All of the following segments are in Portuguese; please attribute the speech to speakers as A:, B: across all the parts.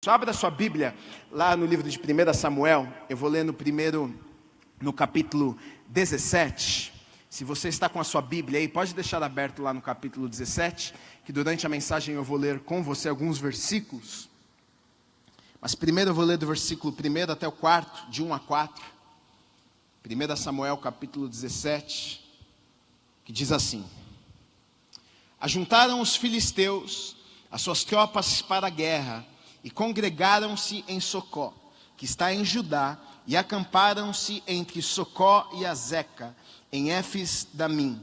A: Abra sua Bíblia lá no livro de 1 Samuel. Eu vou ler no capítulo 17. Se você está com a sua Bíblia aí, pode deixar aberto lá no capítulo 17, que durante a mensagem eu vou ler com você alguns versículos. Mas primeiro eu vou ler do versículo 1 até o 4, de 1 a 4. 1 Samuel capítulo 17, que diz assim: Ajuntaram os filisteus as suas tropas para a guerra, e congregaram-se em Socó, que está em Judá, e acamparam-se entre Socó e Azeca, em Éfes-damim.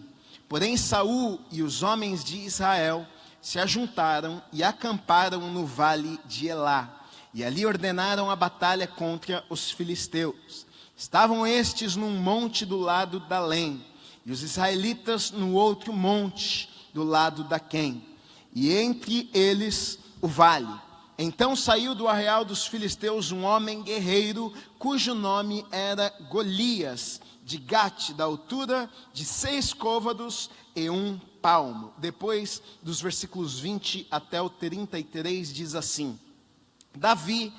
A: Porém Saul e os homens de Israel se ajuntaram e acamparam no vale de Elá, e ali ordenaram a batalha contra os filisteus. Estavam estes num monte do lado da Lém, e os israelitas no outro monte do lado da Quém, e entre eles o vale. Então saiu do arraial dos filisteus um homem guerreiro, cujo nome era Golias, de Gate, da altura de 6 côvados e 1 palmo. Depois dos versículos 20 até o 33 diz assim: Davi,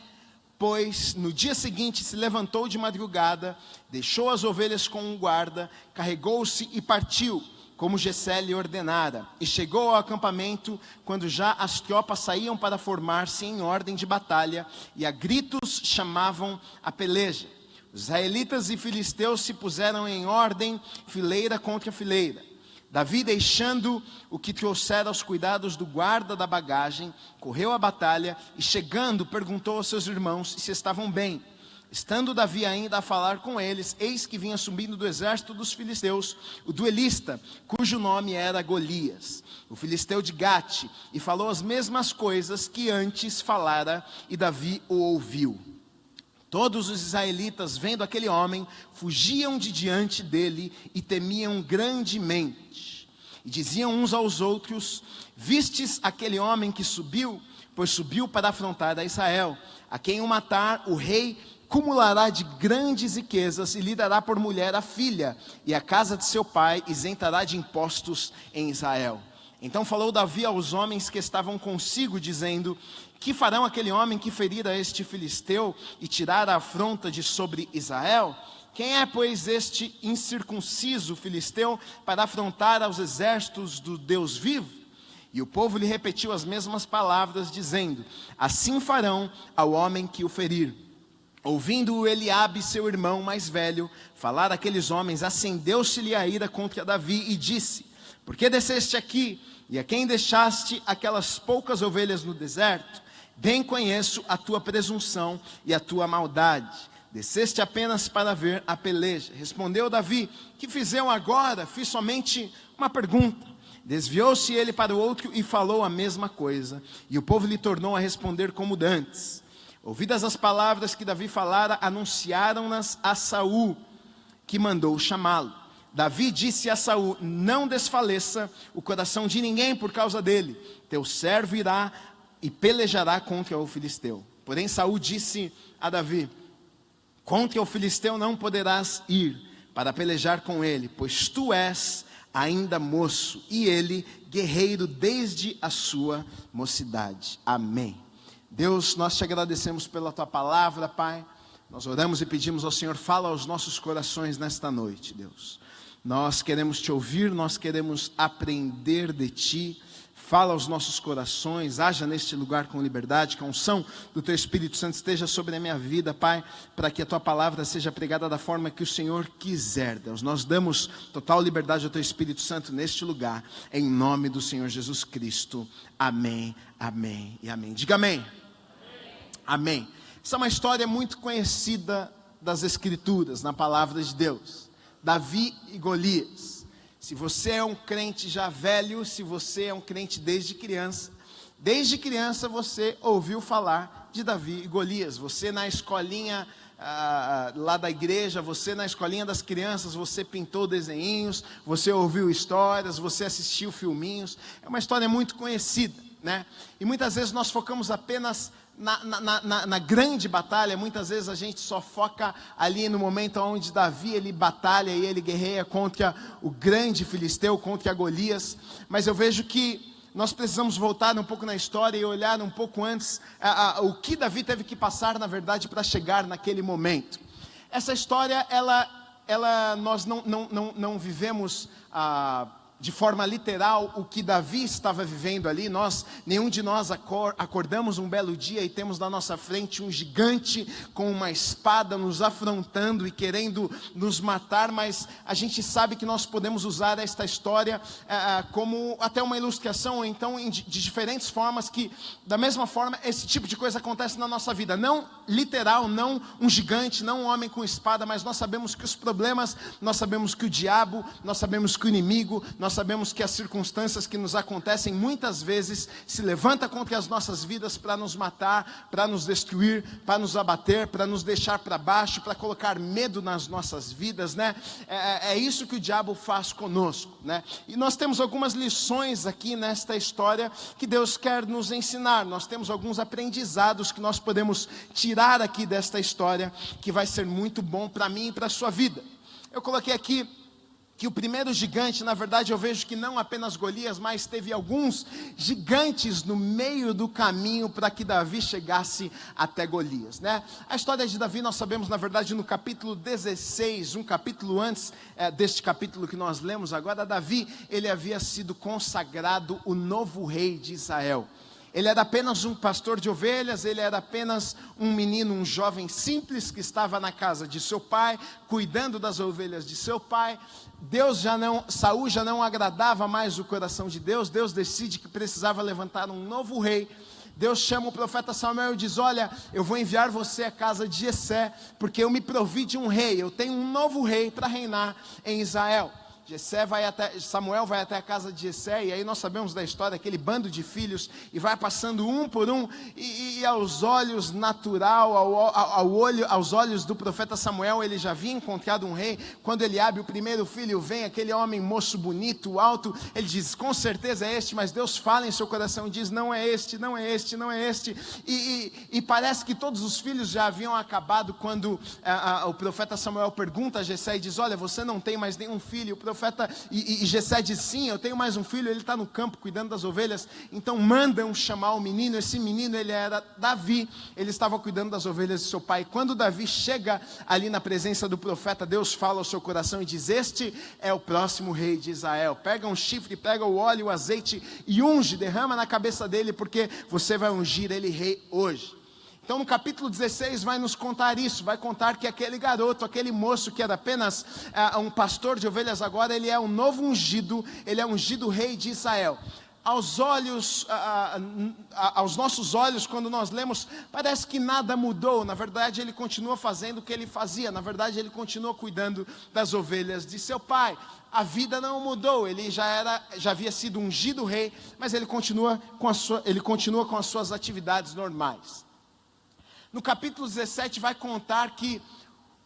A: pois, no dia seguinte se levantou de madrugada, deixou as ovelhas com um guarda, carregou-se e partiu, como Jessé lhe ordenara, e chegou ao acampamento, quando já as tropas saíam para formar-se em ordem de batalha, e a gritos chamavam a peleja. Os israelitas e filisteus se puseram em ordem, fileira contra fileira. Davi, deixando o que trouxera aos cuidados do guarda da bagagem, correu à batalha, e chegando, perguntou aos seus irmãos se estavam bem. Estando Davi ainda a falar com eles, eis que vinha subindo do exército dos filisteus o duelista, cujo nome era Golias, o filisteu de Gate, e falou as mesmas coisas que antes falara, e Davi o ouviu. Todos os israelitas, vendo aquele homem, fugiam de diante dele e temiam grandemente. E diziam uns aos outros: Vistes aquele homem que subiu? Pois subiu para afrontar a Israel. A quem o matar, o rei cumulará de grandes riquezas e lhe dará por mulher a filha, e a casa de seu pai isentará de impostos em Israel. Então falou Davi aos homens que estavam consigo, dizendo: Que farão aquele homem que ferir a este filisteu e tirar a afronta de sobre Israel? Quem é, pois, este incircunciso filisteu para afrontar aos exércitos do Deus vivo? E o povo lhe repetiu as mesmas palavras, dizendo: Assim farão ao homem que o ferir. Ouvindo Eliabe, seu irmão mais velho, falar aqueles homens, acendeu-se-lhe a ira contra Davi e disse: Por que desceste aqui? E a quem deixaste aquelas poucas ovelhas no deserto? Bem conheço a tua presunção e a tua maldade. Desceste apenas para ver a peleja. Respondeu Davi: Que fiz eu agora? Fiz somente uma pergunta. Desviou-se ele para o outro e falou a mesma coisa. E o povo lhe tornou a responder como dantes. Ouvidas as palavras que Davi falara, anunciaram-nas a Saul, que mandou chamá-lo. Davi disse a Saul: Não desfaleça o coração de ninguém por causa dele. Teu servo irá e pelejará contra o filisteu. Porém Saul disse a Davi: Contra o filisteu não poderás ir para pelejar com ele, pois tu és ainda moço, e ele guerreiro desde a sua mocidade. Amém. Deus, nós te agradecemos pela tua palavra, Pai. Nós oramos e pedimos ao Senhor: fala aos nossos corações nesta noite, Deus. Nós queremos te ouvir, nós queremos aprender de ti. Fala aos nossos corações, haja neste lugar com liberdade, que a unção do teu Espírito Santo esteja sobre a minha vida, Pai, para que a tua palavra seja pregada da forma que o Senhor quiser, Deus. Nós damos total liberdade ao teu Espírito Santo neste lugar, em nome do Senhor Jesus Cristo. Amém, amém e amém. Diga amém. Amém. Essa é uma história muito conhecida das Escrituras, na palavra de Deus. Davi e Golias. Se você é um crente já velho, se você é um crente desde criança você ouviu falar de Davi e Golias. Você na escolinha lá da igreja, você na escolinha das crianças, você pintou desenhinhos, você ouviu histórias, você assistiu filminhos. É uma história muito conhecida, né? E muitas vezes nós focamos apenas na grande batalha. Muitas vezes a gente só foca ali no momento onde Davi ele batalha e ele guerreia contra o grande filisteu, contra Golias. Mas eu vejo que nós precisamos voltar um pouco na história e olhar um pouco antes o que Davi teve que passar, na verdade, para chegar naquele momento. Essa história, nós não vivemos de forma literal o que Davi estava vivendo ali. Nenhum de nós acordamos um belo dia e temos na nossa frente um gigante com uma espada nos afrontando e querendo nos matar, mas a gente sabe que nós podemos usar esta história como até uma ilustração, ou então de diferentes formas, que da mesma forma esse tipo de coisa acontece na nossa vida, não literal, não um gigante, não um homem com espada, mas nós sabemos que os problemas, nós sabemos que o diabo, nós sabemos que o inimigo, nós sabemos que as circunstâncias que nos acontecem muitas vezes se levanta contra as nossas vidas para nos matar, para nos destruir, para nos abater, para nos deixar para baixo, para colocar medo nas nossas vidas, né? É isso que o diabo faz conosco, né? E nós temos algumas lições aqui nesta história que Deus quer nos ensinar. Nós temos alguns aprendizados que nós podemos tirar aqui desta história, que vai ser muito bom para mim e para a sua vida. Eu coloquei aqui que o primeiro gigante, na verdade eu vejo que não apenas Golias, mas teve alguns gigantes no meio do caminho para que Davi chegasse até Golias, né? A história de Davi nós sabemos, na verdade, no capítulo 16, um capítulo antes deste capítulo que nós lemos agora. Davi, ele havia sido consagrado o novo rei de Israel. Ele era apenas um pastor de ovelhas, ele era apenas um menino, um jovem simples que estava na casa de seu pai, cuidando das ovelhas de seu pai. Saul já não agradava mais o coração de Deus. Deus decide que precisava levantar um novo rei. Deus chama o profeta Samuel e diz: olha, eu vou enviar você à casa de Jessé, porque eu me provi de um rei, eu tenho um novo rei para reinar em Israel. Samuel vai até a casa de Jessé, e aí nós sabemos da história, aquele bando de filhos, e vai passando um por um, e aos olhos aos olhos do profeta Samuel, ele já havia encontrado um rei. Quando ele abre o primeiro filho, vem aquele homem moço bonito, alto, ele diz: com certeza é este, mas Deus fala em seu coração e diz: não é este, não é este, não é este, e parece que todos os filhos já haviam acabado, quando o profeta Samuel pergunta a Jessé e diz: olha, você não tem mais nenhum filho? O profeta Jessé diz: sim, eu tenho mais um filho, ele está no campo cuidando das ovelhas. Então mandam chamar o menino. Esse menino, ele era Davi, ele estava cuidando das ovelhas de seu pai. Quando Davi chega ali na presença do profeta, Deus fala ao seu coração e diz: este é o próximo rei de Israel. Pega um chifre, pega o óleo, o azeite e unge, derrama na cabeça dele, porque você vai ungir ele rei hoje. Então no capítulo 16 vai nos contar isso, vai contar que aquele garoto, aquele moço que era apenas um pastor de ovelhas, agora ele é um novo ungido, ele é ungido rei de Israel. Aos nossos olhos, quando nós lemos, parece que nada mudou. Na verdade, ele continua fazendo o que ele fazia. Na verdade, ele continua cuidando das ovelhas de seu pai. A vida não mudou. Ele já havia sido ungido rei, mas ele continua com as suas atividades normais. No capítulo 17 vai contar que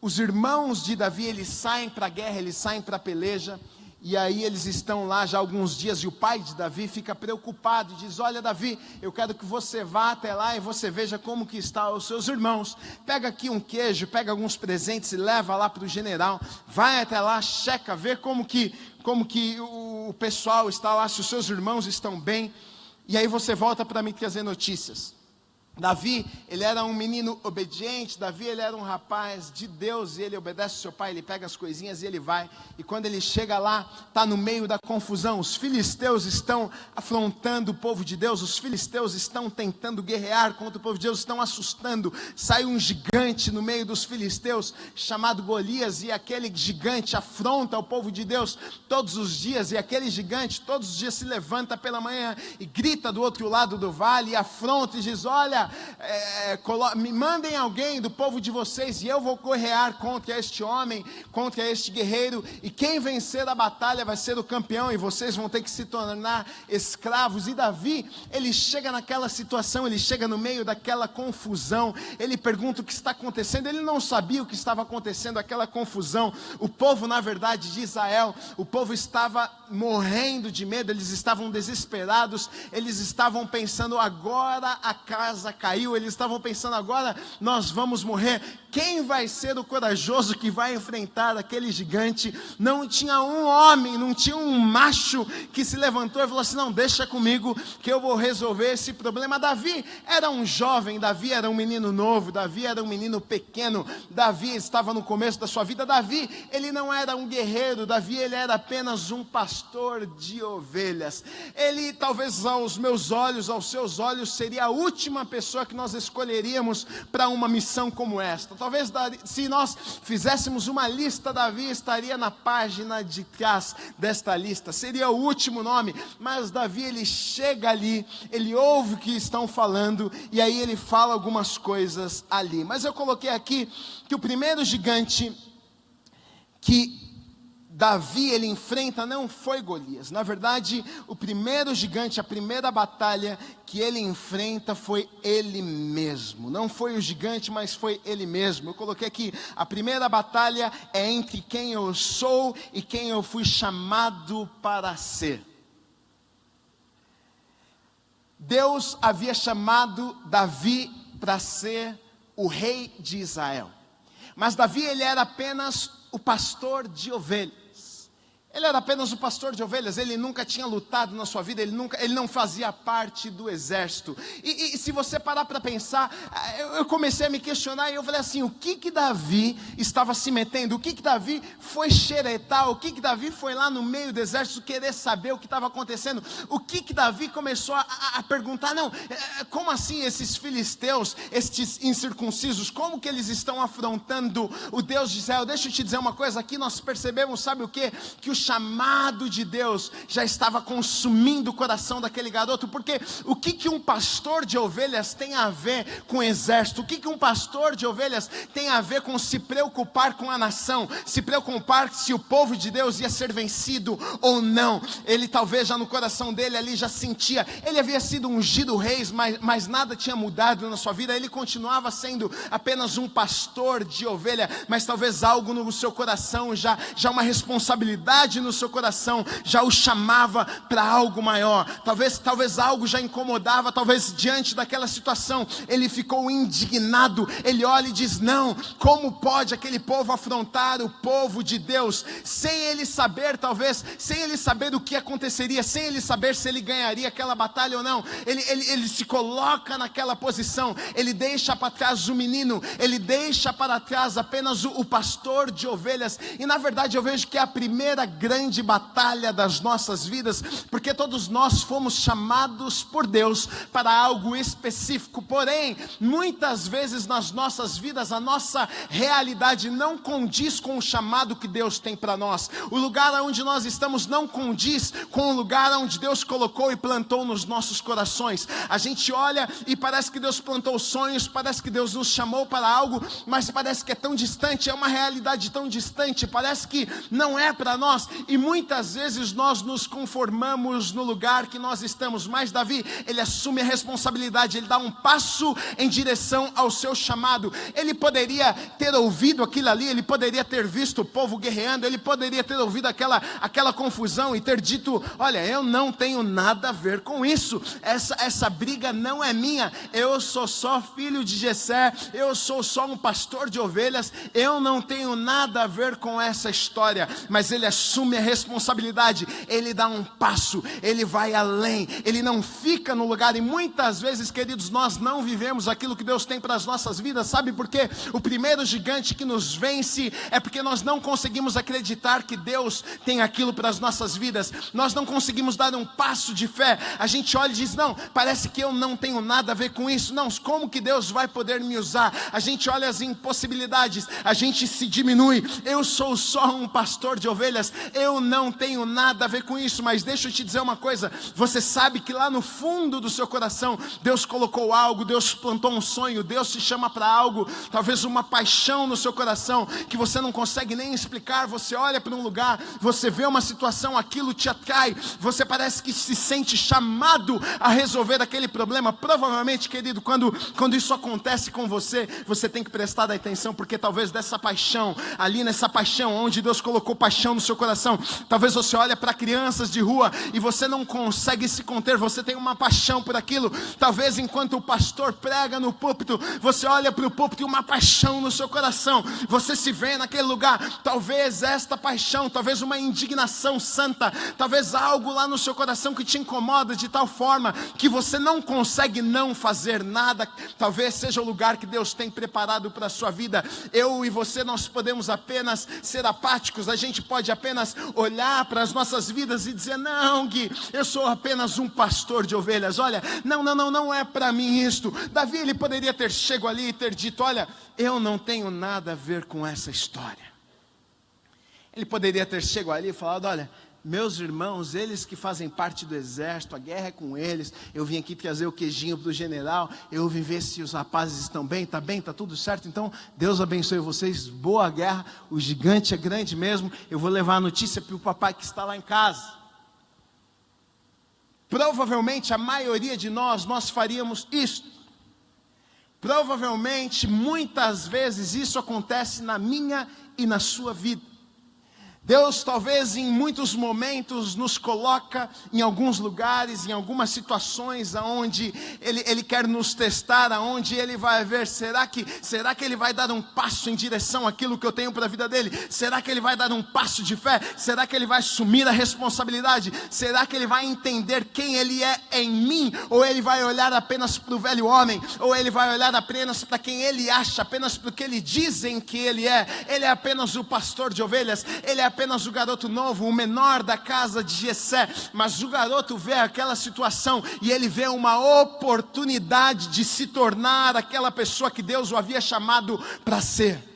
A: os irmãos de Davi, eles saem para a guerra, eles saem para a peleja, e aí eles estão lá já há alguns dias, e o pai de Davi fica preocupado e diz: olha, Davi, eu quero que você vá até lá e você veja como que estão os seus irmãos. Pega aqui um queijo, pega alguns presentes e leva lá para o general, vai até lá, checa, vê como que o pessoal está lá, se os seus irmãos estão bem, e aí você volta para me trazer notícias. Davi, ele era um menino obediente. Davi, ele era um rapaz de Deus, e ele obedece ao seu pai, ele pega as coisinhas e ele vai, e quando ele chega lá, está no meio da confusão. Os filisteus estão afrontando o povo de Deus, os filisteus estão tentando guerrear contra o povo de Deus, estão assustando. Sai um gigante no meio dos filisteus, chamado Golias, e aquele gigante afronta o povo de Deus todos os dias, e aquele gigante todos os dias se levanta pela manhã, e grita do outro lado do vale, e afronta e diz: olha, me mandem alguém do povo de vocês, e eu vou guerrear contra este homem, contra este guerreiro, e quem vencer a batalha vai ser o campeão, e vocês vão ter que se tornar escravos. E Davi, ele chega naquela situação, ele chega no meio daquela confusão, ele pergunta o que está acontecendo. Ele não sabia o que estava acontecendo, aquela confusão. O povo, na verdade, de Israel, o povo estava morrendo de medo, eles estavam desesperados, eles estavam pensando: agora a casa caiu, eles estavam pensando: agora nós vamos morrer. quem vai ser o corajoso que vai enfrentar aquele gigante? Não tinha um homem, não tinha um macho que se levantou e falou assim: não, deixa comigo que eu vou resolver esse problema. Davi era um jovem, Davi era um menino novo, Davi era um menino pequeno, Davi estava no começo da sua vida. Davi, ele não era um guerreiro, Davi, ele era apenas um pastor de ovelhas. Ele, talvez aos meus olhos, aos seus olhos, seria a última pessoa que nós escolheríamos para uma missão como esta. Talvez, se nós fizéssemos uma lista, Davi estaria na página de trás desta lista, seria o último nome. Mas Davi, ele chega ali, ele ouve o que estão falando, e aí ele fala algumas coisas ali. Mas eu coloquei aqui que o primeiro gigante que Davi ele enfrenta não foi Golias. Na verdade, o primeiro gigante, a primeira batalha que ele enfrenta foi ele mesmo. Não foi o gigante, mas foi ele mesmo. Eu coloquei aqui, a primeira batalha é entre quem eu sou e quem eu fui chamado para ser. Deus havia chamado Davi para ser o rei de Israel. Mas Davi, ele era apenas o pastor de ovelhas. Ele era apenas o pastor de ovelhas, ele nunca tinha lutado na sua vida, ele não fazia parte do exército. E se você parar para pensar, eu comecei a me questionar e eu falei assim: o que Davi estava se metendo? O que Davi foi xeretar? O que Davi foi lá no meio do exército querer saber o que estava acontecendo? O que Davi começou a perguntar? Não, como assim esses filisteus, estes incircuncisos, como que eles estão afrontando o Deus de Israel? Deixa eu te dizer uma coisa, aqui nós percebemos, sabe o quê? Que o chamado de Deus já estava consumindo o coração daquele garoto. Porque o que um pastor de ovelhas tem a ver com o exército? O que um pastor de ovelhas tem a ver com se preocupar com a nação, se preocupar se o povo de Deus ia ser vencido ou não? Ele talvez já no coração dele ali já sentia, ele havia sido ungido rei, mas nada tinha mudado na sua vida, ele continuava sendo apenas um pastor de ovelha, mas talvez algo no seu coração, já uma responsabilidade no seu coração já o chamava para algo maior. Talvez algo já incomodava, talvez diante daquela situação ele ficou indignado. Ele olha e diz: não, como pode aquele povo afrontar o povo de Deus sem ele saber, talvez sem ele saber o que aconteceria, sem ele saber se ele ganharia aquela batalha ou não. Ele se coloca naquela posição, ele deixa para trás o menino, ele deixa para trás apenas o pastor de ovelhas. E na verdade eu vejo que é a primeira grande batalha das nossas vidas, porque todos nós fomos chamados por Deus para algo específico. Porém, muitas vezes nas nossas vidas, a nossa realidade não condiz com o chamado que Deus tem para nós. O lugar onde nós estamos não condiz com o lugar onde Deus colocou e plantou nos nossos corações. A gente olha e parece que Deus plantou sonhos, parece que Deus nos chamou para algo, mas parece que é tão distante, é uma realidade tão distante, parece que não é para nós. E muitas vezes nós nos conformamos no lugar que nós estamos. Mas Davi, ele assume a responsabilidade, ele dá um passo em direção ao seu chamado. Ele poderia ter ouvido aquilo ali, ele poderia ter visto o povo guerreando, ele poderia ter ouvido aquela confusão e ter dito: olha, eu não tenho nada a ver com isso, essa briga não é minha, eu sou só filho de Jessé, eu sou só um pastor de ovelhas, eu não tenho nada a ver com essa história. Mas ele assume a responsabilidade, ele dá um passo, ele vai além, ele não fica no lugar. E muitas vezes, queridos, nós não vivemos aquilo que Deus tem para as nossas vidas. Sabe por quê? O primeiro gigante que nos vence é porque nós não conseguimos acreditar que Deus tem aquilo para as nossas vidas. Nós não conseguimos dar um passo de fé. A gente olha e diz: não, parece que eu não tenho nada a ver com isso. Não, como que Deus vai poder me usar? A gente olha as impossibilidades, a gente se diminui. Eu sou só um pastor de ovelhas, eu não tenho nada a ver com isso. Mas deixa eu te dizer uma coisa, você sabe que lá no fundo do seu coração Deus colocou algo, Deus plantou um sonho, Deus te chama para algo, talvez uma paixão no seu coração que você não consegue nem explicar. Você olha para um lugar, você vê uma situação, aquilo te atrai, você parece que se sente chamado a resolver aquele problema. Provavelmente, querido, quando isso acontece com você, você tem que prestar atenção, porque talvez dessa paixão, ali nessa paixão onde Deus colocou paixão no seu coração, coração. Talvez você olhe para crianças de rua e você não consegue se conter, você tem uma paixão por aquilo. Talvez enquanto o pastor prega no púlpito, você olha para o púlpito e uma paixão no seu coração, você se vê naquele lugar. Talvez esta paixão, talvez uma indignação santa, talvez algo lá no seu coração que te incomoda de tal forma que você não consegue não fazer nada. Talvez seja o lugar que Deus tem preparado para a sua vida. Eu e você, nós podemos apenas ser apáticos, a gente pode apenas olhar para as nossas vidas e dizer: não, Gui, eu sou apenas um pastor de ovelhas, olha, não é para mim isto. Davi, ele poderia ter chegado ali e ter dito: olha, eu não tenho nada a ver com essa história. Ele poderia ter chegado ali e falado: olha, meus irmãos, eles que fazem parte do exército, a guerra é com eles, eu vim aqui trazer o queijinho do general, eu vim ver se os rapazes estão bem, tá tudo certo, então Deus abençoe vocês, boa guerra, o gigante é grande mesmo, eu vou levar a notícia para o papai que está lá em casa. Provavelmente a maioria de nós faríamos isso. Provavelmente, muitas vezes isso acontece na minha e na sua vida. Deus talvez em muitos momentos nos coloca em alguns lugares, em algumas situações onde Ele quer nos testar, onde Ele vai ver, será que Ele vai dar um passo em direção àquilo que eu tenho para a vida dele? Será que Ele vai dar um passo de fé? Será que Ele vai assumir a responsabilidade? Será que Ele vai entender quem Ele é em mim? Ou Ele vai olhar apenas para o velho homem? Ou Ele vai olhar apenas para quem Ele acha, apenas para o que Ele dizem que Ele é? Ele é apenas o pastor de ovelhas, Ele é apenas o garoto novo, o menor da casa de Jessé. Mas o garoto vê aquela situação e ele vê uma oportunidade de se tornar aquela pessoa que Deus o havia chamado para ser.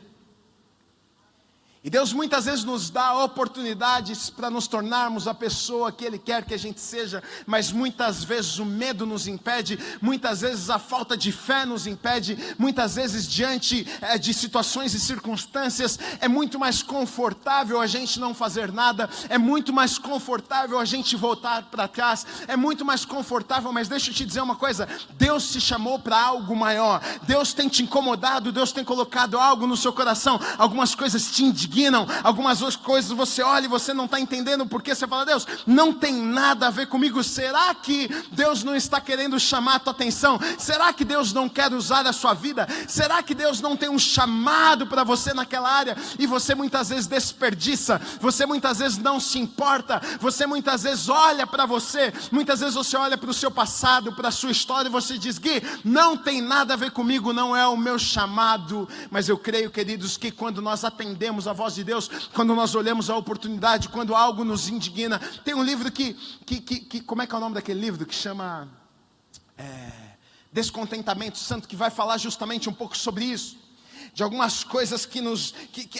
A: E Deus muitas vezes nos dá oportunidades para nos tornarmos a pessoa que Ele quer que a gente seja, mas muitas vezes o medo nos impede, muitas vezes a falta de fé nos impede, muitas vezes diante de situações e circunstâncias é muito mais confortável a gente não fazer nada, é muito mais confortável a gente voltar para trás, é muito mais confortável. Mas deixa eu te dizer uma coisa, Deus te chamou para algo maior, Deus tem te incomodado, Deus tem colocado algo no seu coração, algumas coisas te indignam, algumas coisas você olha e você não está entendendo porque você fala: Deus, não tem nada a ver comigo. Será que Deus não está querendo chamar a tua atenção? Será que Deus não quer usar a sua vida? Será que Deus não tem um chamado para você naquela área e você muitas vezes desperdiça, você muitas vezes não se importa, você muitas vezes olha para você, muitas vezes você olha para o seu passado, para a sua história e você diz: Gui, não tem nada a ver comigo, não é o meu chamado. Mas eu creio, queridos, que quando nós atendemos a voz de Deus, quando nós olhamos a oportunidade, quando algo nos indigna, tem um livro que como é que é o nome daquele livro? Que chama Descontentamento Santo, que vai falar justamente um pouco sobre isso. De algumas coisas que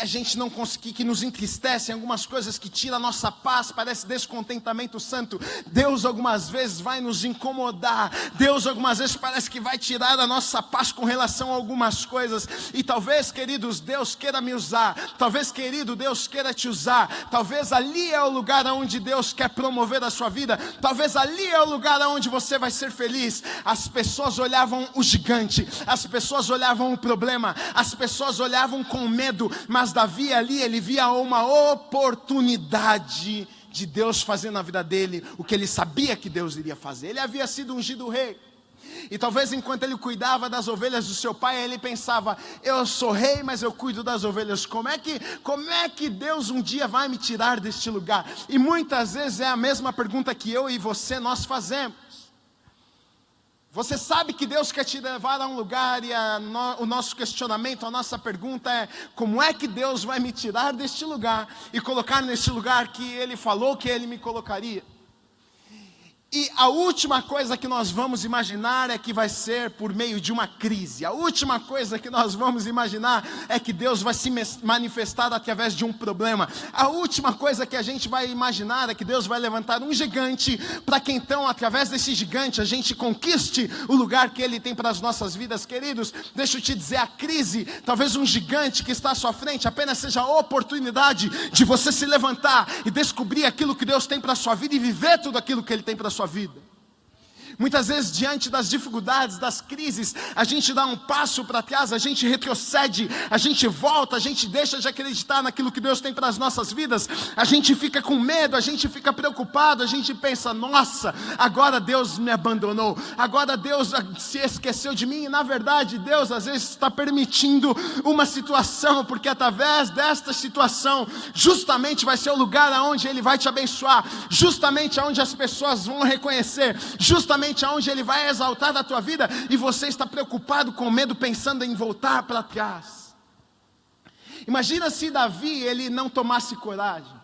A: a gente não consegue, que nos entristecem, algumas coisas que tiram a nossa paz, parece descontentamento santo. Deus algumas vezes vai nos incomodar, Deus algumas vezes parece que vai tirar a nossa paz com relação a algumas coisas. E talvez, queridos, Deus queira me usar, talvez, querido, Deus queira te usar, talvez ali é o lugar onde Deus quer promover a sua vida, talvez ali é o lugar onde você vai ser feliz. As pessoas olhavam o gigante, as pessoas olhavam o problema, as pessoas olhavam com medo, mas Davi ali, ele via uma oportunidade de Deus fazer na vida dele o que ele sabia que Deus iria fazer. Ele havia sido ungido rei, e talvez enquanto ele cuidava das ovelhas do seu pai, ele pensava: eu sou rei, mas eu cuido das ovelhas, como é que Deus um dia vai me tirar deste lugar? E muitas vezes é a mesma pergunta que eu e você nós fazemos. Você sabe que Deus quer te levar a um lugar e o nosso questionamento, a nossa pergunta é: como é que Deus vai me tirar deste lugar e colocar neste lugar que Ele falou que Ele me colocaria? E a última coisa que nós vamos imaginar é que vai ser por meio de uma crise. A última coisa que nós vamos imaginar é que Deus vai se manifestar através de um problema. A última coisa que a gente vai imaginar é que Deus vai levantar um gigante, para que então, através desse gigante, a gente conquiste o lugar que Ele tem para as nossas vidas. Queridos, deixa eu te dizer, a crise, talvez um gigante que está à sua frente, apenas seja a oportunidade de você se levantar e descobrir aquilo que Deus tem para a sua vida e viver tudo aquilo que Ele tem para a sua vida. Muitas vezes, diante das dificuldades, das crises, a gente dá um passo para trás, a gente retrocede, a gente volta, a gente deixa de acreditar naquilo que Deus tem para as nossas vidas, a gente fica com medo, a gente fica preocupado, a gente pensa, nossa, agora Deus me abandonou, agora Deus se esqueceu de mim. E na verdade, Deus às vezes está permitindo uma situação, porque através desta situação, justamente vai ser o lugar onde Ele vai te abençoar, justamente onde as pessoas vão reconhecer, justamente onde Ele vai exaltar da tua vida, e você está preocupado, com medo, pensando em voltar para trás. Imagina se Davi, ele não tomasse coragem.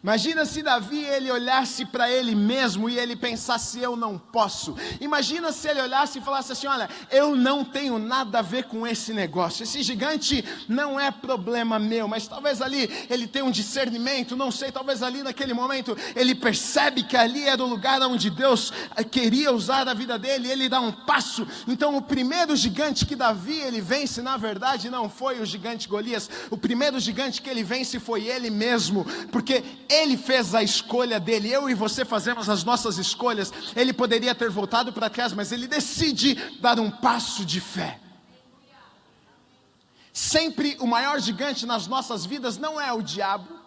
A: Imagina se Davi, ele olhasse para ele mesmo e ele pensasse, eu não posso. Imagina se ele olhasse e falasse assim, olha, eu não tenho nada a ver com esse negócio, esse gigante não é problema meu. Mas talvez ali ele tenha um discernimento, não sei, talvez ali naquele momento ele percebe que ali era o lugar onde Deus queria usar a vida dele, e ele dá um passo. Então o primeiro gigante que Davi ele vence, na verdade não foi o gigante Golias, o primeiro gigante que ele vence foi ele mesmo, porque ele fez a escolha dele. Eu e você fazemos as nossas escolhas. Ele poderia ter voltado para trás, mas ele decide dar um passo de fé. Sempre o maior gigante nas nossas vidas não é o diabo,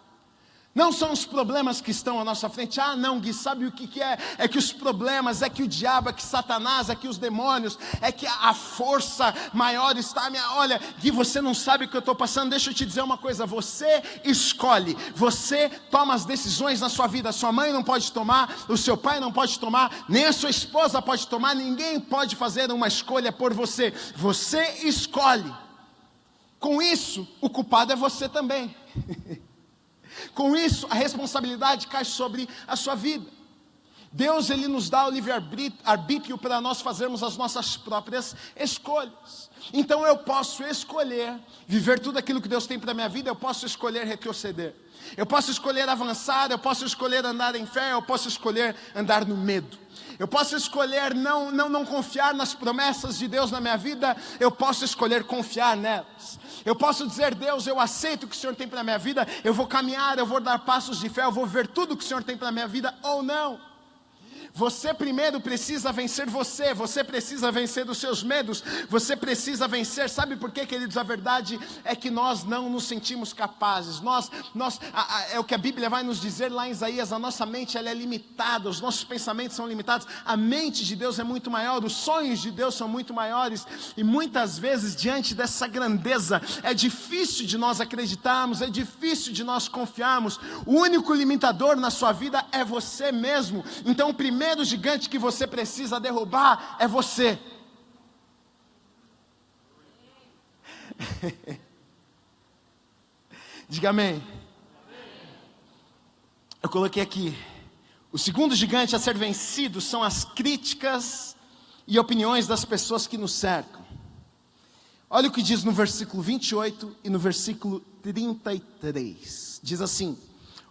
A: não são os problemas que estão à nossa frente. Ah não, Gui, sabe o que é? É que os problemas, é que o diabo, é que Satanás, é que os demônios, é que a força maior está... Olha, Gui, você não sabe o que eu estou passando. Deixa eu te dizer uma coisa, você escolhe, você toma as decisões na sua vida. A sua mãe não pode tomar, o seu pai não pode tomar, nem a sua esposa pode tomar, ninguém pode fazer uma escolha por você. Você escolhe. Com isso, o culpado é você também. Com isso, a responsabilidade cai sobre a sua vida. Deus, Ele nos dá o livre-arbítrio para nós fazermos as nossas próprias escolhas. Então eu posso escolher viver tudo aquilo que Deus tem para a minha vida, eu posso escolher retroceder, eu posso escolher avançar, eu posso escolher andar em fé, eu posso escolher andar no medo. Eu posso escolher não confiar nas promessas de Deus na minha vida, eu posso escolher confiar nelas. Eu posso dizer, Deus, eu aceito o que o Senhor tem para a minha vida, eu vou caminhar, eu vou dar passos de fé, eu vou ver tudo o que o Senhor tem para a minha vida, ou não. Você primeiro precisa vencer você precisa vencer dos seus medos, você precisa vencer. Sabe por quê, queridos? A verdade é que nós não nos sentimos capazes. É o que a Bíblia vai nos dizer lá em Isaías, a nossa mente ela é limitada, os nossos pensamentos são limitados, a mente de Deus é muito maior, os sonhos de Deus são muito maiores, e muitas vezes diante dessa grandeza, é difícil de nós acreditarmos, é difícil de nós confiarmos. O único limitador na sua vida é você mesmo. Então o primeiro gigante que você precisa derrubar é você. Diga amém. Eu coloquei aqui, o segundo gigante a ser vencido são as críticas e opiniões das pessoas que nos cercam. Olha o que diz no versículo 28 e no versículo 33. Diz assim: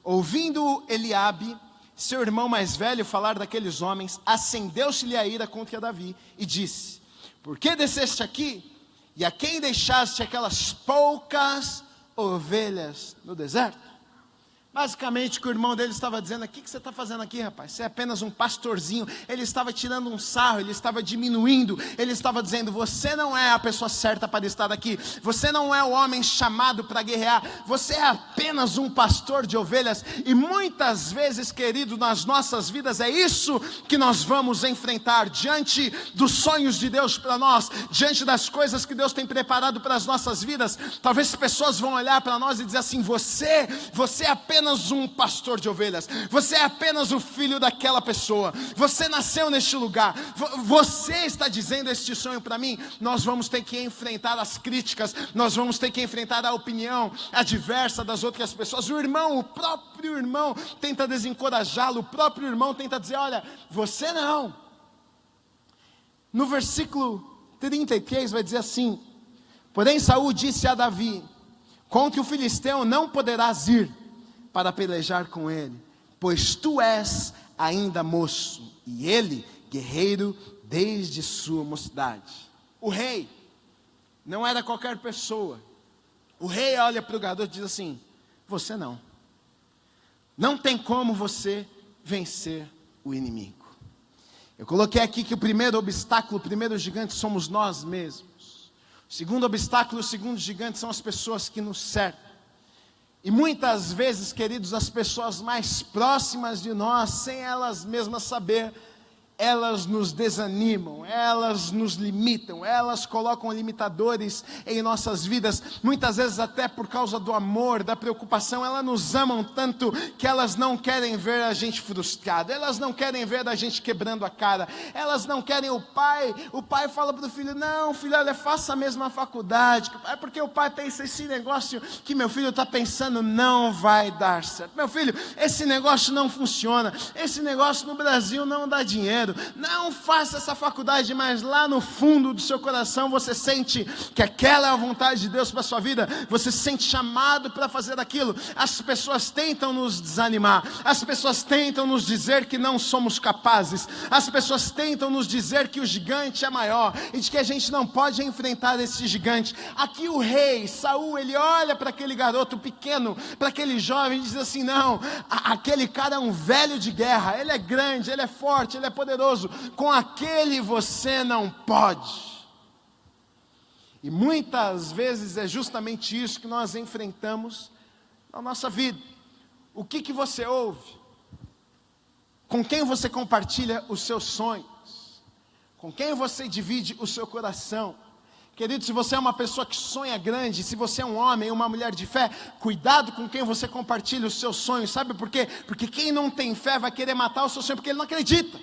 A: ouvindo Eliabe, seu irmão mais velho, falar daqueles homens, acendeu-se-lhe a ira contra Davi e disse: por que desceste aqui? E a quem deixaste aquelas poucas ovelhas no deserto? Basicamente o que o irmão dele estava dizendo: o que você está fazendo aqui, rapaz? Você é apenas um pastorzinho. Ele estava tirando um sarro, ele estava diminuindo, ele estava dizendo: você não é a pessoa certa para estar aqui, você não é o homem chamado para guerrear, você é apenas um pastor de ovelhas. E muitas vezes, querido, nas nossas vidas é isso que nós vamos enfrentar, diante dos sonhos de Deus para nós, diante das coisas que Deus tem preparado para as nossas vidas. Talvez pessoas vão olhar para nós e dizer assim: você é apenas um pastor de ovelhas, você é apenas o filho daquela pessoa, você nasceu neste lugar, você está dizendo este sonho para mim. Nós vamos ter que enfrentar as críticas, nós vamos ter que enfrentar a opinião adversa das outras pessoas. O próprio irmão tenta desencorajá-lo, o próprio irmão tenta dizer: olha, você não. No versículo 33 vai dizer assim: porém Saul disse a Davi: contra o filisteu não poderás ir para pelejar com ele, pois tu és ainda moço, e ele guerreiro desde sua mocidade. O rei não era qualquer pessoa. O rei olha para o gador e diz assim: você não tem como você vencer o inimigo. Eu coloquei aqui que o primeiro obstáculo, o primeiro gigante somos nós mesmos. O segundo obstáculo, o segundo gigante são as pessoas que nos cercam. E muitas vezes, queridos, as pessoas mais próximas de nós, sem elas mesmas saber, elas nos desanimam, elas nos limitam, elas colocam limitadores em nossas vidas, muitas vezes até por causa do amor, da preocupação. Elas nos amam tanto que elas não querem ver a gente frustrado, elas não querem ver a gente quebrando a cara, elas não querem o pai fala para o filho: não filho, olha, faça a mesma faculdade, porque o pai pensa, esse negócio que meu filho está pensando não vai dar certo, meu filho, esse negócio não funciona, esse negócio no Brasil não dá dinheiro, não faça essa faculdade. Mas lá no fundo do seu coração você sente que aquela é a vontade de Deus para a sua vida, você se sente chamado para fazer aquilo. As pessoas tentam nos desanimar, as pessoas tentam nos dizer que não somos capazes, as pessoas tentam nos dizer que o gigante é maior e de que a gente não pode enfrentar esse gigante. Aqui o rei Saul, ele olha para aquele garoto pequeno, para aquele jovem, e diz assim: não, aquele cara é um velho de guerra, ele é grande, ele é forte, ele é poderoso, com aquele você não pode. E muitas vezes é justamente isso que nós enfrentamos na nossa vida. O que você ouve? Com quem você compartilha os seus sonhos? Com quem você divide o seu coração? Querido, se você é uma pessoa que sonha grande, se você é um homem, uma mulher de fé, cuidado com quem você compartilha os seus sonhos. Sabe por quê? Porque quem não tem fé vai querer matar o seu sonho porque ele não acredita.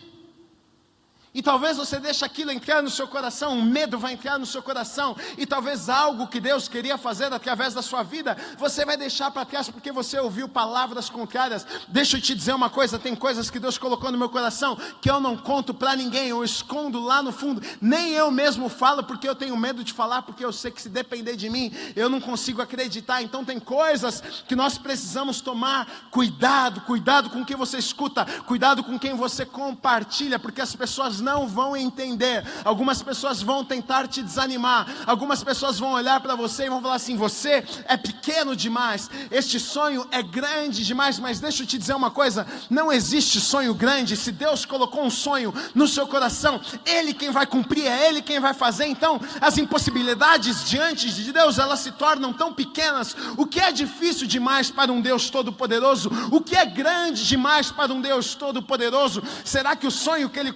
A: E talvez você deixe aquilo entrar no seu coração, um medo vai entrar no seu coração, e talvez algo que Deus queria fazer através da sua vida, você vai deixar para trás porque você ouviu palavras contrárias. Deixa eu te dizer uma coisa, tem coisas que Deus colocou no meu coração, que eu não conto para ninguém, eu escondo lá no fundo, nem eu mesmo falo, porque eu tenho medo de falar, porque eu sei que se depender de mim, eu não consigo acreditar. Então tem coisas que nós precisamos tomar cuidado com o que você escuta, cuidado com quem você compartilha, porque as pessoas não vão entender. Algumas pessoas vão tentar te desanimar, algumas pessoas vão olhar para você e vão falar assim: você é pequeno demais, este sonho é grande demais. Mas deixa eu te dizer uma coisa, não existe sonho grande. Se Deus colocou um sonho no seu coração, Ele quem vai cumprir, é Ele quem vai fazer. Então as impossibilidades diante de Deus, elas se tornam tão pequenas. O que é difícil demais para um Deus todo-poderoso? O que é grande demais para um Deus todo-poderoso? Será que o sonho que Ele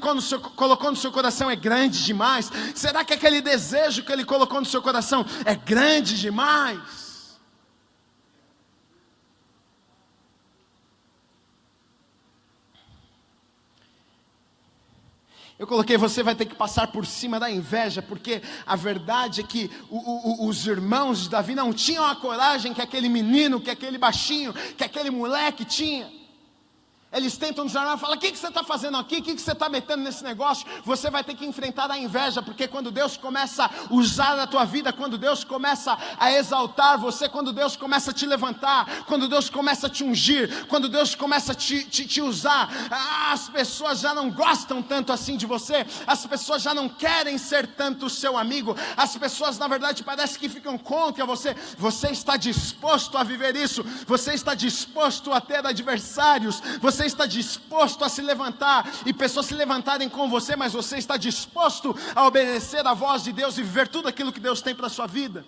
A: colocou no seu coração é grande demais? Será que aquele desejo que Ele colocou no seu coração é grande demais? Eu coloquei: você vai ter que passar por cima da inveja, porque a verdade é que os irmãos de Davi não tinham a coragem que aquele menino, que aquele baixinho, que aquele moleque tinha. Eles tentam desarmar e falam: o que você está fazendo aqui? O que você está metendo nesse negócio? Você vai ter que enfrentar a inveja, porque quando Deus começa a usar a tua vida, quando Deus começa a exaltar você, quando Deus começa a te levantar, quando Deus começa a te ungir, quando Deus começa a te usar, as pessoas já não gostam tanto assim de você, as pessoas já não querem ser tanto o seu amigo, as pessoas na verdade parece que ficam contra você. Você está disposto a viver isso? Você está disposto a ter adversários? Você está disposto a se levantar e pessoas se levantarem com você, mas você está disposto a obedecer a voz de Deus e viver tudo aquilo que Deus tem para a sua vida?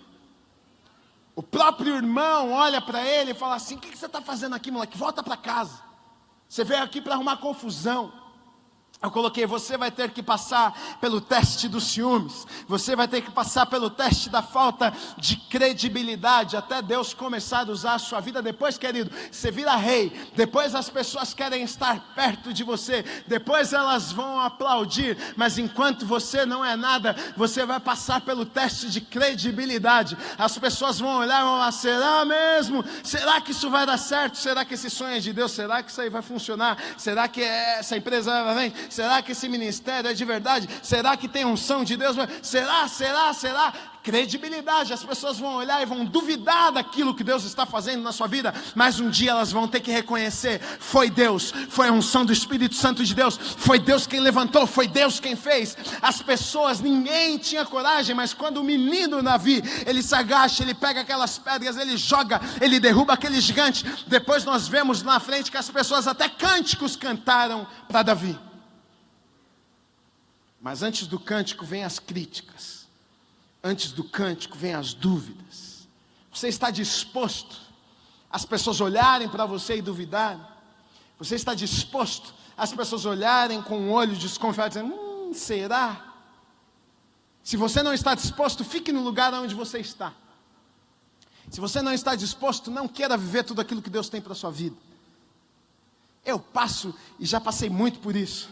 A: O próprio irmão olha para ele e fala assim: o que você está fazendo aqui, moleque? Volta para casa, você veio aqui para arrumar confusão. Eu coloquei: você vai ter que passar pelo teste dos ciúmes, você vai ter que passar pelo teste da falta de credibilidade, até Deus começar a usar a sua vida. Depois, querido, você vira rei, depois as pessoas querem estar perto de você, depois elas vão aplaudir, mas enquanto você não é nada, você vai passar pelo teste de credibilidade. As pessoas vão olhar e vão falar: será mesmo? Será que isso vai dar certo? Será que esse sonho é de Deus? Será que isso aí vai funcionar? Será que essa empresa vai vir? Será que esse ministério é de verdade? Será que tem unção de Deus? Será? Credibilidade. As pessoas vão olhar e vão duvidar daquilo que Deus está fazendo na sua vida, mas um dia elas vão ter que reconhecer: foi Deus, foi a unção do Espírito Santo de Deus, foi Deus quem levantou, foi Deus quem fez. As pessoas, ninguém tinha coragem, mas quando o menino Davi, ele se agacha, ele pega aquelas pedras, ele joga, ele derruba aquele gigante. Depois nós vemos na frente que as pessoas até cânticos cantaram para Davi. Mas antes do cântico vem as críticas. Antes do cântico vem as dúvidas. Você está disposto às pessoas olharem para você e duvidarem? Você está disposto às pessoas olharem com um olho desconfiado e dizendo, será? Se você não está disposto, fique no lugar onde você está. Se você não está disposto, não queira viver tudo aquilo que Deus tem para a sua vida. Eu passo e já passei muito por isso.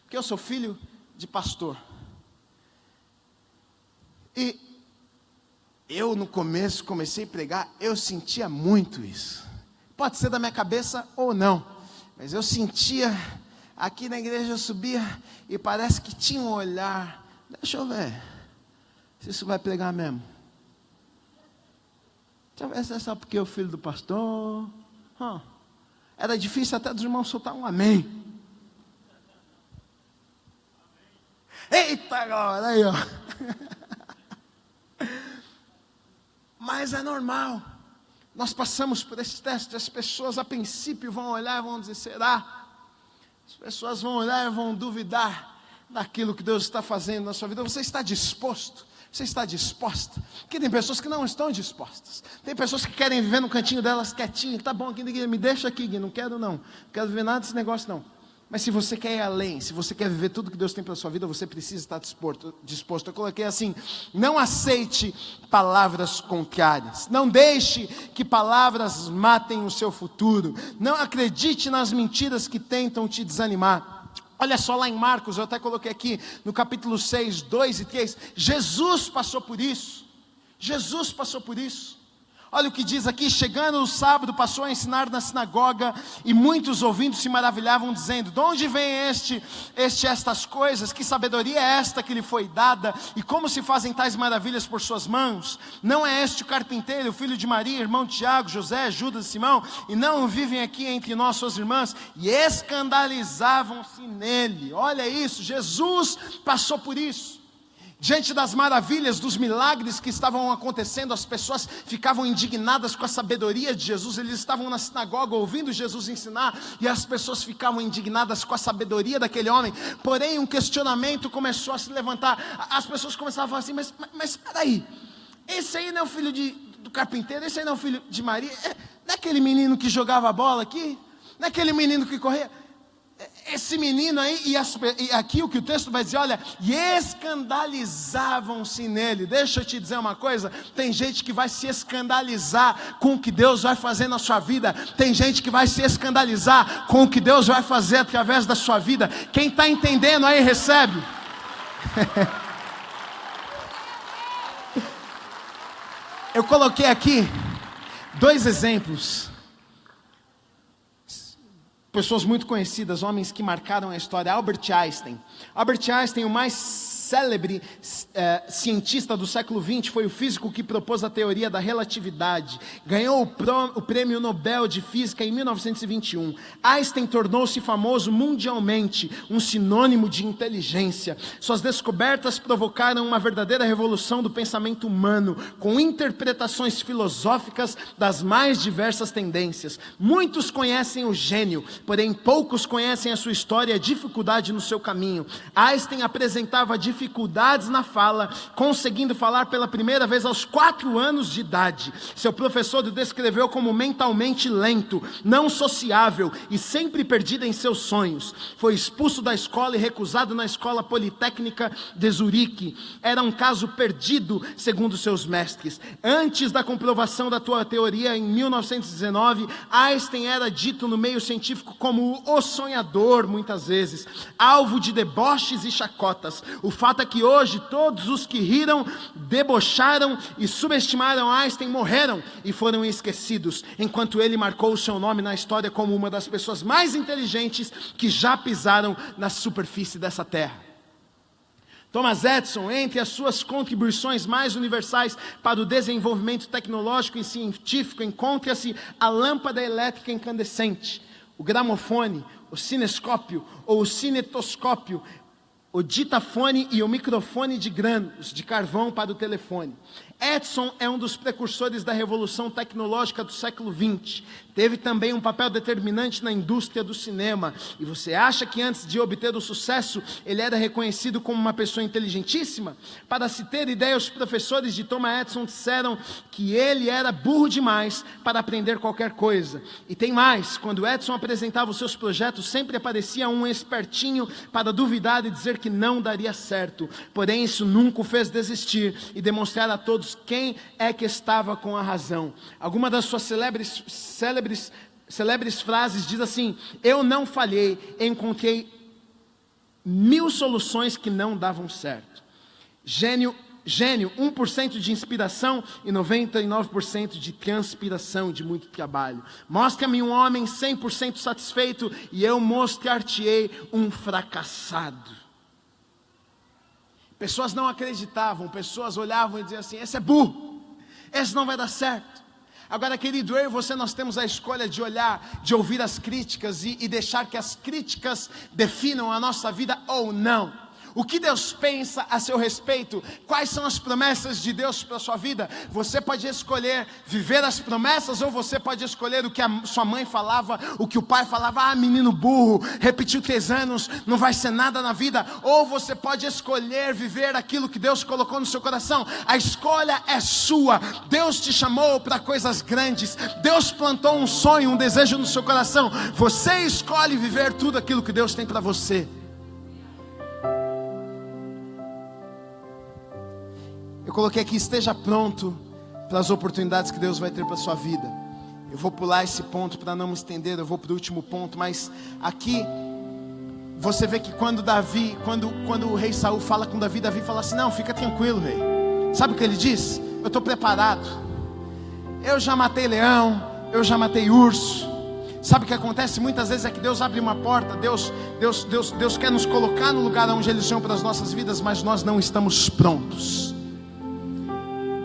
A: Porque eu sou filho de pastor. E eu no começo comecei a pregar, eu sentia muito isso. Pode ser da minha cabeça ou não. Mas eu sentia, aqui na igreja eu subia e parece que tinha um olhar. Deixa eu ver se isso vai pregar mesmo. Deixa eu ver se é só porque eu filho do pastor. Era difícil até dos irmãos soltar um amém. Eita agora, aí ó. Mas é normal. Nós passamos por esse teste. As pessoas a princípio vão olhar e vão dizer, será? As pessoas vão olhar e vão duvidar daquilo que Deus está fazendo na sua vida. Você está disposto? Você está disposta? Porque tem pessoas que não estão dispostas. Tem pessoas que querem viver no cantinho delas quietinho. Tá bom, aqui, me deixa aqui, Gui, não quero viver nada desse negócio não. Mas se você quer ir além, se você quer viver tudo que Deus tem para a sua vida, você precisa estar disposto. Eu coloquei assim, não aceite palavras contrárias. Não deixe que palavras matem o seu futuro. Não acredite nas mentiras que tentam te desanimar. Olha só lá em Marcos, eu até coloquei aqui no capítulo 6, 2 e 3. Jesus passou por isso. Jesus passou por isso. Olha o que diz aqui, chegando no sábado, passou a ensinar na sinagoga, e muitos ouvindo se maravilhavam, dizendo, de onde vem estas coisas? Que sabedoria é esta que lhe foi dada? E como se fazem tais maravilhas por suas mãos? Não é este o carpinteiro, filho de Maria, irmão de Tiago, José, Judas e Simão? E não vivem aqui entre nós suas irmãs? E escandalizavam-se nele. Olha isso, Jesus passou por isso. Diante das maravilhas, dos milagres que estavam acontecendo, as pessoas ficavam indignadas com a sabedoria de Jesus. Eles estavam na sinagoga ouvindo Jesus ensinar, e as pessoas ficavam indignadas com a sabedoria daquele homem. Porém, um questionamento começou a se levantar. As pessoas começavam a falar assim, mas espera aí, esse aí não é o filho do carpinteiro? Esse aí não é o filho de Maria? Não é aquele menino que jogava bola aqui? Não é aquele menino que corria? Esse menino aí, e aqui o que o texto vai dizer, olha, e escandalizavam-se nele. Deixa eu te dizer uma coisa, tem gente que vai se escandalizar com o que Deus vai fazer na sua vida. Tem gente que vai se escandalizar com o que Deus vai fazer através da sua vida. Quem está entendendo aí, recebe. Eu coloquei aqui 2 exemplos. Pessoas muito conhecidas, homens que marcaram a história. Albert Einstein. Albert Einstein, o mais célebre cientista do século XX, foi o físico que propôs a teoria da relatividade. Ganhou o prêmio Nobel de Física em 1921. Einstein tornou-se famoso mundialmente, um sinônimo de inteligência. Suas descobertas provocaram uma verdadeira revolução do pensamento humano, com interpretações filosóficas das mais diversas tendências. Muitos conhecem o gênio, porém poucos conhecem a sua história e a dificuldade no seu caminho. Einstein apresentava dificuldades na fala, conseguindo falar pela primeira vez aos 4 anos de idade. Seu professor o descreveu como mentalmente lento, não sociável e sempre perdido em seus sonhos. Foi expulso da escola e recusado na Escola Politécnica de Zurique. Era um caso perdido, segundo seus mestres. Antes da comprovação da tua teoria em 1919, Einstein era dito no meio científico como o sonhador, muitas vezes, alvo de deboches e chacotas. O fato é que hoje todos os que riram, debocharam e subestimaram Einstein morreram e foram esquecidos, enquanto ele marcou o seu nome na história como uma das pessoas mais inteligentes que já pisaram na superfície dessa terra. Thomas Edison, entre as suas contribuições mais universais para o desenvolvimento tecnológico e científico, encontra-se a lâmpada elétrica incandescente, o gramofone, o cinescópio ou o cinetoscópio, o ditafone e o microfone de grãos de carvão para o telefone. Edison é um dos precursores da revolução tecnológica do século XX. Teve também um papel determinante na indústria do cinema. E você acha que antes de obter o sucesso, ele era reconhecido como uma pessoa inteligentíssima? Para se ter ideia, os professores de Thomas Edison disseram que ele era burro demais para aprender qualquer coisa. E tem mais, quando Edison apresentava os seus projetos, sempre aparecia um espertinho para duvidar e dizer que não daria certo. Porém, isso nunca o fez desistir e demonstrar a todos quem é que estava com a razão. Alguma das suas célebres frases diz assim: eu não falhei, encontrei 1000 soluções que não davam certo. Gênio, 1% de inspiração e 99% de transpiração, de muito trabalho. Mostra-me um homem 100% satisfeito e eu mostrar-te-ei um fracassado. Pessoas não acreditavam, pessoas olhavam e diziam assim: esse é burro, esse não vai dar certo. Agora, querido, eu e você, nós temos a escolha de olhar, de ouvir as críticas e deixar que as críticas definam a nossa vida ou não. O que Deus pensa a seu respeito? Quais são as promessas de Deus para a sua vida? Você pode escolher viver as promessas, ou você pode escolher o que a sua mãe falava, o que o pai falava: ah, menino burro, repetiu 3 anos, não vai ser nada na vida. Ou você pode escolher viver aquilo que Deus colocou no seu coração. A escolha é sua. Deus te chamou para coisas grandes. Deus plantou um sonho, um desejo no seu coração. Você escolhe viver tudo aquilo que Deus tem para você. Eu coloquei aqui: esteja pronto para as oportunidades que Deus vai ter para a sua vida. Eu vou pular esse ponto para não me estender, eu vou para o último ponto. Mas aqui você vê que quando o rei Saul fala com Davi, Davi fala assim: não, fica tranquilo, rei. Sabe o que ele diz? Eu estou preparado. Eu já matei leão, eu já matei urso. Sabe o que acontece? Muitas vezes é que Deus abre uma porta, Deus quer nos colocar no lugar onde Ele sonhou para as nossas vidas, mas nós não estamos prontos.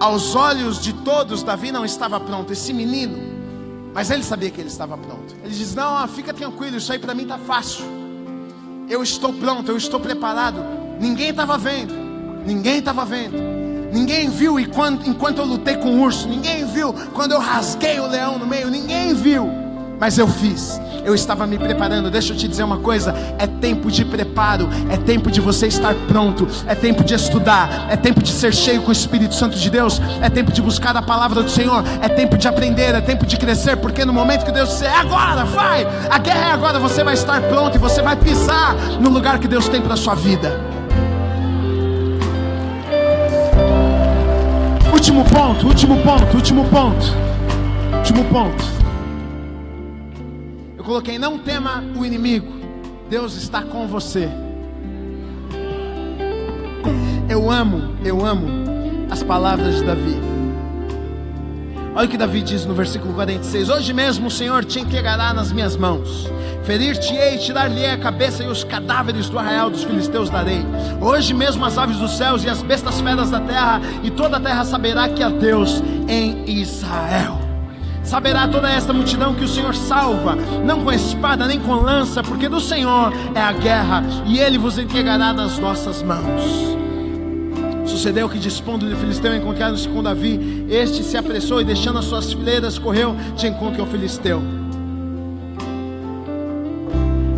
A: Aos olhos de todos, Davi não estava pronto, esse menino, mas ele sabia que ele estava pronto. Ele diz: não, fica tranquilo, isso aí para mim está fácil. Eu estou pronto, eu estou preparado. Ninguém estava vendo, ninguém viu enquanto eu lutei com o urso, ninguém viu quando eu rasguei o leão no meio, ninguém viu, mas eu fiz. Eu estava me preparando. Deixa eu te dizer uma coisa: é tempo de preparo, é tempo de você estar pronto, é tempo de estudar, é tempo de ser cheio com o Espírito Santo de Deus, é tempo de buscar a palavra do Senhor, é tempo de aprender, é tempo de crescer, porque no momento que Deus disser: agora, vai, a guerra é agora, você vai estar pronto e você vai pisar no lugar que Deus tem para a sua vida. Último ponto. Eu coloquei: não tema o inimigo, Deus está com você. Eu amo as palavras de Davi. Olha o que Davi diz no versículo 46: hoje mesmo o Senhor te entregará nas minhas mãos, ferir-te-ei e tirar-lhe-ei a cabeça, e os cadáveres do arraial dos filisteus darei. Hoje mesmo as aves dos céus e as bestas feras da terra, e toda a terra saberá que há Deus em Israel. Saberá toda esta multidão que o Senhor salva, não com espada nem com lança, porque do Senhor é a guerra, e Ele vos entregará nas nossas mãos. Sucedeu que, dispondo de filisteu, encontraram-se com Davi. Este se apressou e, deixando as suas fileiras, correu de encontro ao filisteu.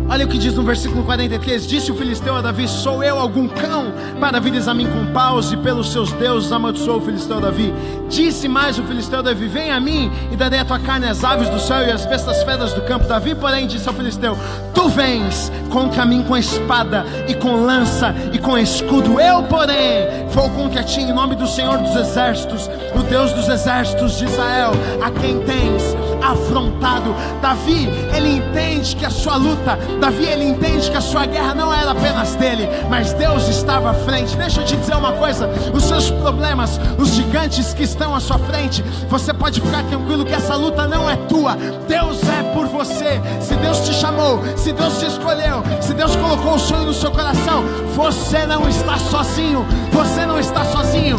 A: Olha o que diz no versículo 43: disse o filisteu a Davi: sou eu algum cão para vires a mim com paus? E pelos seus deuses amaldiçoou o filisteu a Davi. Disse mais o filisteu a Davi: vem a mim e darei a tua carne às aves do céu e às bestas feras do campo. Davi, porém, disse ao filisteu: tu vens contra mim com espada e com lança e com escudo, eu, porém, vou contra ti em nome do Senhor dos exércitos, o Deus dos exércitos de Israel, a quem tens afrontado. Davi, ele entende que a sua luta, Davi, ele entende que a sua guerra não era apenas dele, mas Deus estava à frente. Deixa eu te dizer uma coisa: os seus problemas, os gigantes que estão à sua frente, você pode ficar tranquilo que essa luta não é tua, Deus é por você. Se Deus te chamou, se Deus te escolheu, se Deus colocou o sonho no seu coração, você não está sozinho, você não está sozinho.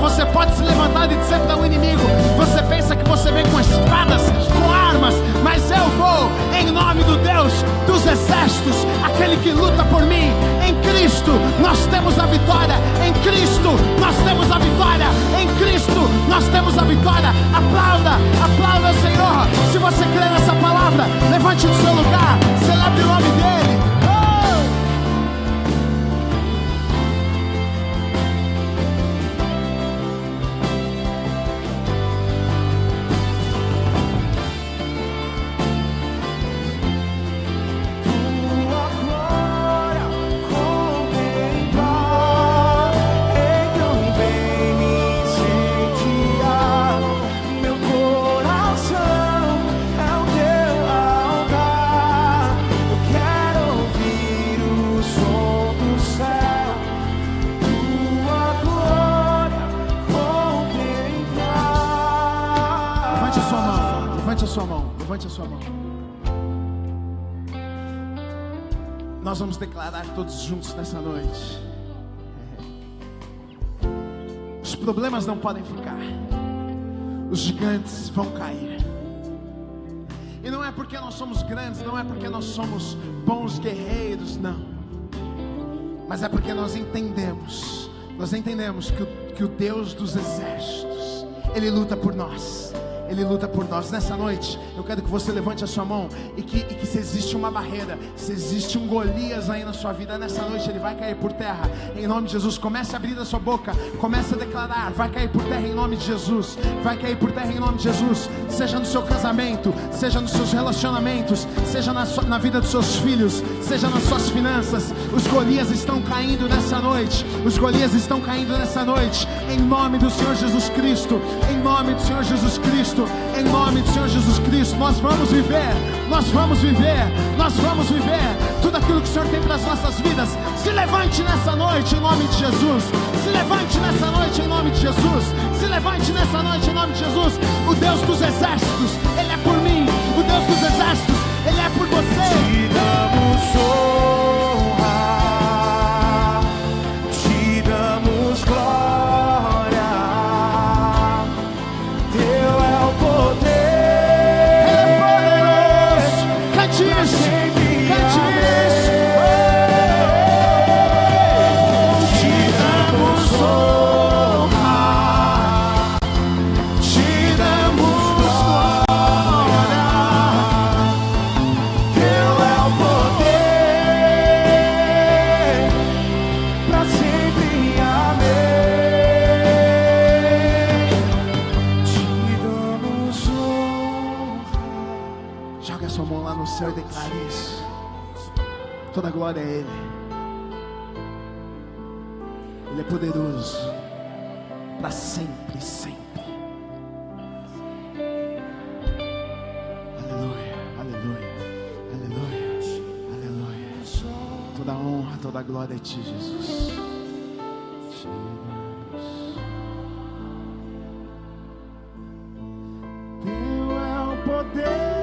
A: Você pode se levantar e dizer para o inimigo: você pensa que você vem com espadas, com armas, mas eu vou em nome do Deus dos exércitos, aquele que luta por mim. Em Cristo nós temos a vitória. Em Cristo nós temos a vitória. Em Cristo nós temos a vitória. Aplauda, aplauda o Senhor. Se você crê nessa palavra, levante do seu lugar, celebre o nome dele. Levante a sua mão. Nós vamos declarar todos juntos nessa noite. Os problemas não podem ficar. Os gigantes vão cair. E não é porque nós somos grandes, não é porque nós somos bons guerreiros, não. Mas é porque nós entendemos que o Deus dos exércitos, Ele luta por nós. Ele luta por nós. Nessa noite eu quero que você levante a sua mão e que se existe uma barreira, se existe um Golias aí na sua vida, nessa noite ele vai cair por terra, em nome de Jesus. Comece a abrir a sua boca, comece a declarar, vai cair por terra em nome de Jesus, vai cair por terra em nome de Jesus. Seja no seu casamento, seja nos seus relacionamentos, seja na vida dos seus filhos, seja nas suas finanças. Os Golias estão caindo nessa noite. Os Golias estão caindo nessa noite, em nome do Senhor Jesus Cristo, em nome do Senhor Jesus Cristo. Em nome do Senhor Jesus Cristo, nós vamos viver tudo aquilo que o Senhor tem para as nossas vidas. Se levante nessa noite em nome de Jesus. Se levante nessa noite em nome de Jesus. Se levante nessa noite em nome de Jesus. O Deus dos exércitos, Ele é por mim. O Deus dos exércitos, Ele é por você.
B: Te damos honra, te damos glória.
A: céu e declare isso. Toda glória a Ele. Ele é poderoso para sempre, sempre. Aleluia, aleluia, aleluia, aleluia. Toda honra, toda glória a Ti, Jesus. Teu é o poder.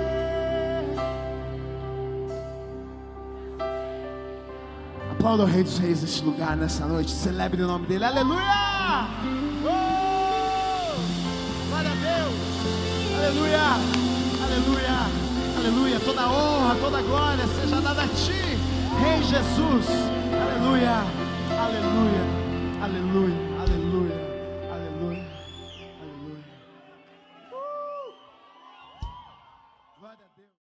A: Aplauda o Rei dos Reis neste lugar, nessa noite. Celebre o nome dele. Aleluia! Glória a Deus! Aleluia! Aleluia! Aleluia! Toda honra, toda glória seja dada a Ti, Rei Jesus. Aleluia! Aleluia! Aleluia!